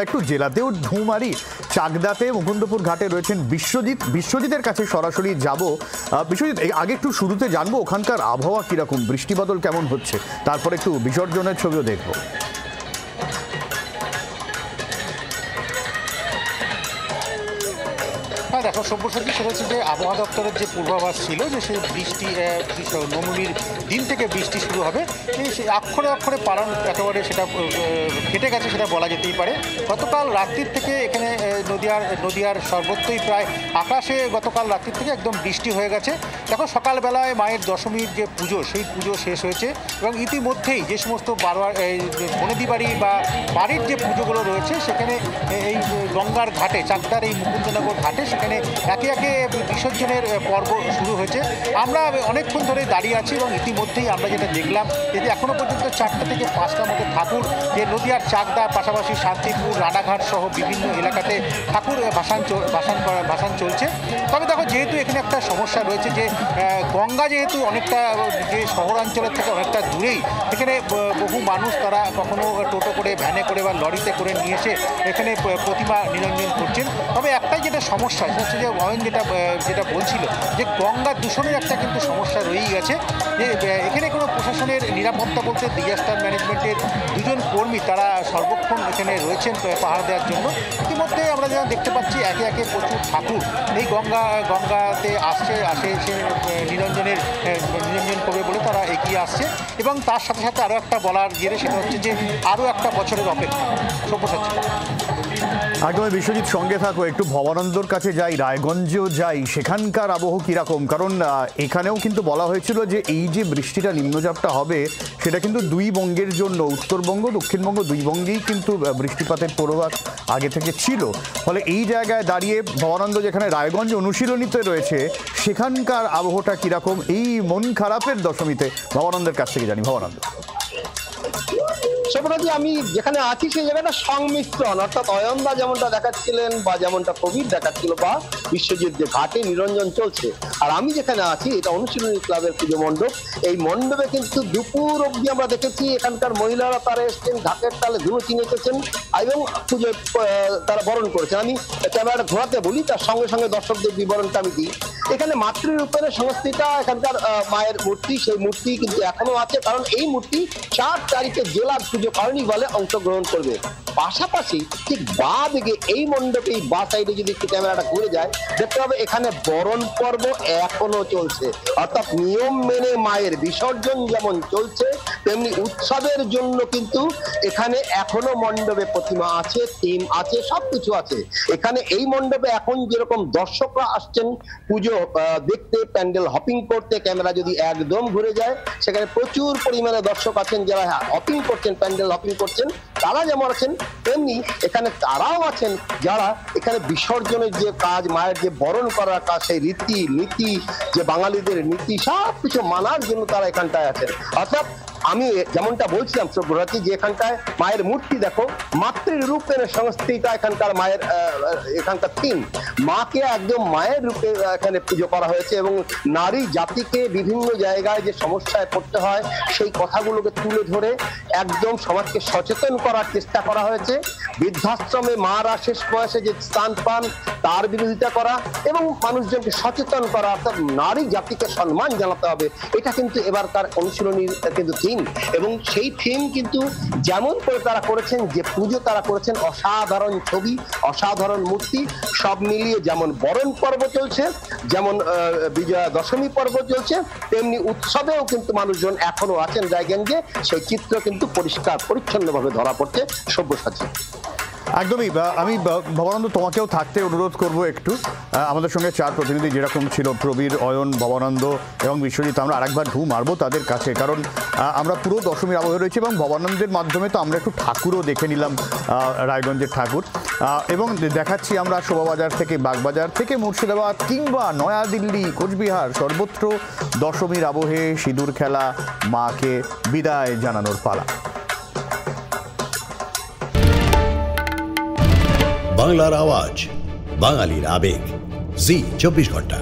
আমরা একটু জেলাতেও ঢু মারি। চাকদাতে মুকুন্দপুর ঘাটে রয়েছেন বিশ্বজিতের কাছে সরাসরি যাব। বিশ্বজিৎ, আগে একটু শুরুতে জানবো ওখানকার আবহাওয়া কিরকম, বৃষ্টিবাদল কেমন হচ্ছে, তারপর একটু বিসর্জনের ছবিও দেখবো। হ্যাঁ দেখো সব্যসাচী, সেটা হচ্ছে যে আবহাওয়া দপ্তরের যে পূর্বাভাস ছিল যে সে বৃষ্টি নবমীর দিন থেকে বৃষ্টি শুরু হবে, সেই অক্ষরে অক্ষরে পালন একেবারে সেটা কেটে গেছে সেটা বলা যেতেই পারে। গতকাল রাত্রির থেকে এখানে নদিয়ার সর্বত্রই প্রায় আকাশে গতকাল রাত্রির থেকে একদম বৃষ্টি হয়ে গেছে। দেখো সকালবেলায় মায়ের দশমীর যে পুজো, সেই পুজো শেষ হয়েছে এবং ইতিমধ্যেই যে সমস্ত বনেদি বাড়ি বা বাড়ির যে পুজোগুলো রয়েছে সেখানে এই গঙ্গার ঘাটে, চাকদার এই মুকুন্দনগর ঘাটে সেখানে একে একে বিসর্জনের পর্ব শুরু হয়েছে। আমরা অনেকক্ষণ ধরে দাঁড়িয়ে আছি এবং ইতিমধ্যেই আমরা যেটা দেখলাম যে এখনও পর্যন্ত 4টা থেকে 5টার মতো ঠাকুর যে নদিয়ার চাকদা, পাশাপাশি শান্তিপুর, রানাঘাট সহ বিভিন্ন এলাকাতে ঠাকুর ভাসান চলছে। তবে দেখো যেহেতু এখানে একটা সমস্যা রয়েছে যে গঙ্গা যেহেতু অনেকটা যে শহরাঞ্চলের থেকে অনেকটা দূরেই, এখানে বহু মানুষ তারা কখনো টোটো করে, ভ্যানে করে বা লরিতে করে নিয়ে এসে এখানে প্রতিমা নিরঞ্জন করছেন। তবে একটাই যেটা সমস্যা সেটা হচ্ছে যে অয়ন যেটা বলছিল যে গঙ্গা দূষণের একটা কিন্তু সমস্যা রয়েই গেছে। যে এখানে কোনো প্রশাসনের নিরাপত্তা বলতে ডিজাস্টার ম্যানেজমেন্টের 2 জন কর্মী তারা সর্বক্ষণ এখানে রয়েছেন পাহাড় দেওয়ার জন্য। ইতিমধ্যে আমরা যেমন দেখতে পাচ্ছি একে একে প্রচুর ঠাকুর এই গঙ্গাতে আসে এসে নিরঞ্জন করবে বলে তারা এগিয়ে আসছে। এবং তার সাথে সাথে আরও একটা বলার গেলে সেটা হচ্ছে যে আরও একটা বছরের অপেক্ষা। সব্যসাচী, একদমই বিশ্বজিৎ, সঙ্গে থাকো। একটু ভবানন্দর কাছে যাই, রায়গঞ্জেও যাই, সেখানকার আবহাওয়া কীরকম? কারণ এখানেও কিন্তু বলা হয়েছিল যে এই যে বৃষ্টিটা, নিম্নচাপটা হবে সেটা কিন্তু 2 বঙ্গের জন্য, উত্তরবঙ্গ দক্ষিণবঙ্গ 2 বঙ্গেই কিন্তু বৃষ্টিপাতের পূর্বাভাস আগে থেকে ছিল। ফলে এই জায়গায় দাঁড়িয়ে ভবানন্দ যেখানে রায়গঞ্জ অনুশীলনীতে রয়েছে সেখানকার আবহাওয়াটা কীরকম এই মন খারাপের দশমীতে? ভবানন্দের কাছ থেকে জানি। ভবানন্দ, সেটা আমি যেখানে আছি সেই জায়গাটা সংমিশ্রণ, অর্থাৎ অয়নদা যেমনটা দেখাচ্ছিলেন বা যেমনটা প্রবীর দেখাচ্ছিল বা বিশ্বজিৎ যে ঘাটে নিরঞ্জন চলছে, আর আমি যেখানে আছি এটা অনুশীলনী ক্লাবের পুজো মণ্ডপ। এই মণ্ডপে কিন্তু দুপুর অবধি আমরা দেখেছি এখানকার মহিলারা তারা এসছেন, ঢাকের তালে ধুলো চিনে এসেছেন এবং পুজো তারা বরণ করেছেন। আমি ক্যামেরাটা ঘোরাতে বলি, তার সঙ্গে সঙ্গে দর্শকদের বিবরণটা আমি দিই। এখানে মাতৃরূপের সংস্থিতা এখানকার মায়ের মূর্তি, সেই মূর্তি কিন্তু এখনো আছে, কারণ এই মূর্তি 4 তারিখে জেলার পুজো কার্নিভালে অংশগ্রহণ করবে। পাশাপাশি ঠিক বাঁ দিকে এই মণ্ডপে, এই বাঁ সাইডে যদি একটু ক্যামেরাটা ঘুরে যায় দেখতে হবে এখানে বরণ পর্ব এখনো চলছে। অর্থাৎ নিয়ম মেনে মায়ের বিসর্জন যেমন চলছে তেমনি উৎসবের জন্য কিন্তু এখানে এখনো মণ্ডপে প্রতিমা আছে, টিম আছে, সবকিছু আছে। এখানে এই মণ্ডপে এখন যেরকম দর্শকরা আসছেন পুজো দেখতে, প্যান্ডেল হপিং করতে, ক্যামেরা যদি একদম ঘুরে যায় সেখানে প্রচুর পরিমাণে দর্শক আছেন যারা হপিং করছেন, প্যান্ডেল হপিং করছেন। তারা যেমন আছেন তেমনি এখানে তারাও আছেন যারা এখানে বিসর্জনের যে কাজ, মায়ের যে বরণ করার কাজ, সেই রীতি নীতি, যে বাঙালিদের নীতি, সবকিছু মানার জন্য তারা এখানটায় আছেন। অর্থাৎ আমি যেমনটা বলছিলাম সব্যসাচী, যে এখানটায় মায়ের মূর্তি দেখো, মাতৃরূপের সংস্থিতা এখানকার মায়ের, এখানকার থিম মাকে একদম মায়ের রূপে এখানে পুজো করা হয়েছে এবং নারী জাতিকে বিভিন্ন জায়গায় যে সমস্যায় পড়তে হয় সেই কথাগুলোকে তুলে ধরে একদম সমাজকে সচেতন করার চেষ্টা করা হয়েছে। বৃদ্ধাশ্রমে মারা শেষ বয়সে যে স্থান পান তার বিরোধিতা করা এবং মানুষজনকে সচেতন করা, অর্থাৎ নারী জাতিকে সম্মান জানাতে হবে, এটা কিন্তু এবারকার অনুশীলনীর কিন্তু থিম। এবং সেই থিম কিন্তু যেমন করে তারা করেছেন, যে পুজো তারা করেছেন, অসাধারণ ছবি, অসাধারণ মূর্তি, সব মিলিয়ে যেমন বরণ পর্ব চলছে, যেমন বিজয়া দশমী পর্ব চলছে, তেমনি উৎসবেও কিন্তু মানুষজন এখনো আছেন রায়গঞ্জে। সেই চিত্র কিন্তু পরিষ্কার পরিচ্ছন্নভাবে ধরা পড়ছে। সব্যসাচী, একদমই। আমি ভবানন্দ তোমাকেও থাকতে অনুরোধ করব একটু। আমাদের সঙ্গে 4 প্রতিনিধি যেরকম ছিল, প্রবীর, অয়ন, ভবানন্দ এবং বিশ্বজিৎ, আমরা আরেকবার ঢু মারবো তাদের কাছে, কারণ আমরা পুরো দশমীর আবহে রয়েছি এবং ভবানন্দের মাধ্যমে তো আমরা একটু ঠাকুরও দেখে নিলাম, রায়গঞ্জের ঠাকুর, এবং দেখাচ্ছি আমরা শোভাবাজার থেকে, বাগবাজার থেকে, মুর্শিদাবাদ কিংবা নয়াদিল্লি, কোচবিহার, সর্বত্র দশমীর আবহে সিঁদুর খেলা, মাকে বিদায় জানানোর পালা। বাংলার আওয়াজ, বাঙালির আবেগ, জি 24 ঘন্টা।